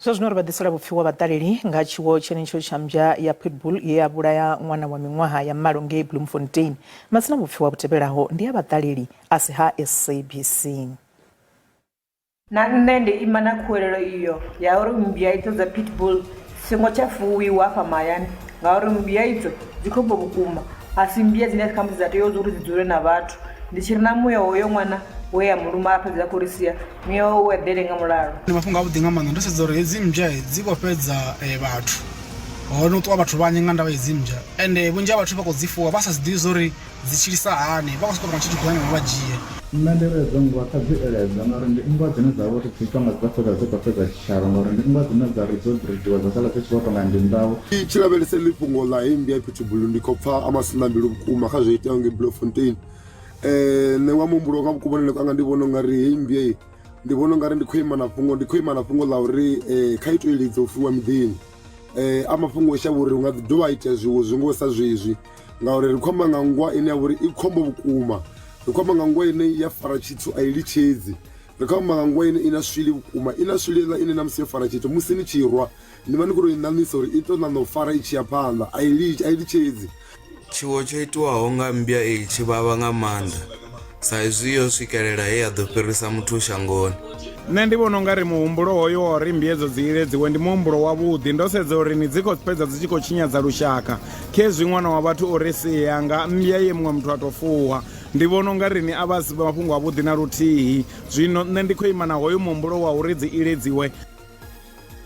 Zwazwino ri vhaḓisela vhupfiwa vhaṱaleli nga tshiwo tshenetsho tsha mmbwa ya pitbull ye ya vhulaya ṅwana wa miṅwaha ya malo ngei Bloemfontein. Masina vhupfiwa vhu tevhelaho ndi ya vhaṱaleli a si ha SABC. Na nṋe ndi ima na khuwelelo iyo ya uri mmbwa idzo dza pitbull singo tsha fuwiwa hafha mahayani ngauri mmbwa idzo dzi khombo vhukuma, a si mmbwa dzine khamusi dza tea uri dzi dzule na vhathu. Ndi tshi ri na muya hoyo ṅwana we ya muluma a fhedza khou ri sia muya wawe u eḓele nga mulalo. Ndi mafhungo avhuḓi nga maanḓa, ndo sedza uri hedzi mmbwa dzi khou fhedza vhathu, ho no ṱuwa vhathu vhanzhi nga ndavha hedzi mmbwa, ende vhunzhi ha vhathu vha khou dzi fuwa vha sa dzi ḓivhi zwa uri dzi tshilisa hani, vha khou sokou tou nga tshithu khulwane vha dzhie. Nṋe ndi ri hedzo nngwa kha dzi eledza ngauri ndi nngwa dzine dza vha uri dzi tonga dzi khou dzi khou fhedza tshitshavha ngauri ndi nngwa dzine dza ri dzo biridiwa dza sala dzi tshi khou tonga ndi ndau. Tshi lavhelese ḽi fhungo ḽa hei mmbwa ya pitbull ndi khou pfha amasina mbilu vhukuma kha zwo iteaho ngei Bloemfontein. Nṋe wa muhumbulo nga vhukuvhonele kwanga ndi vhona ungari hei mmbwa ndi vhona ungari ndi khou ima na fhungo ḽa uri kha ito iledza u fiwa miḓini. A mafhungo a shavha uri hu nga ḓi dovha itea zwiwo zwingo sa zwezwi ngauri ri khou amba nga nngwa ine ya vha uri i khombo vhukuma, ri khou amba nga nngwa ine ya fara tshithu a i litshedzi, ri khou amba nga nngwa ine ina swili vhukuma, ina swili iḽa ine na musi yo fara tshithu musi ni tshi rwa ni vha ni khou tou i ṋaṋisa uri i tou ṋaṋa u fara i tshi ya phanḓa, a i litshedzi. Tshiwo tsho itiwaho nga mmbwa iyi tshi vhavha nga maanḓa sa izwi yo swikelela he ya ḓo fhirisa muthu shangoni. Nṋe ndi vhona ungari muhumbulo hoyo wa uri mmbwa edzo dzi iledziwe ndi muhumbulo wavhuḓi, ndo sedza uri ni dzi khou fhedza dzi tshi khou tshinyadza lushaka khezwi ṅwana wa vhathu o ri sia nga mmbwa ye muṅwe muthu a tou fuwa. Ndi vhona ungari ni a vha si mafhungo avhuḓi na luthihi, zwino nṋe ndi khou ima na hoyo muhumbulo wa uri dzi iledziwe.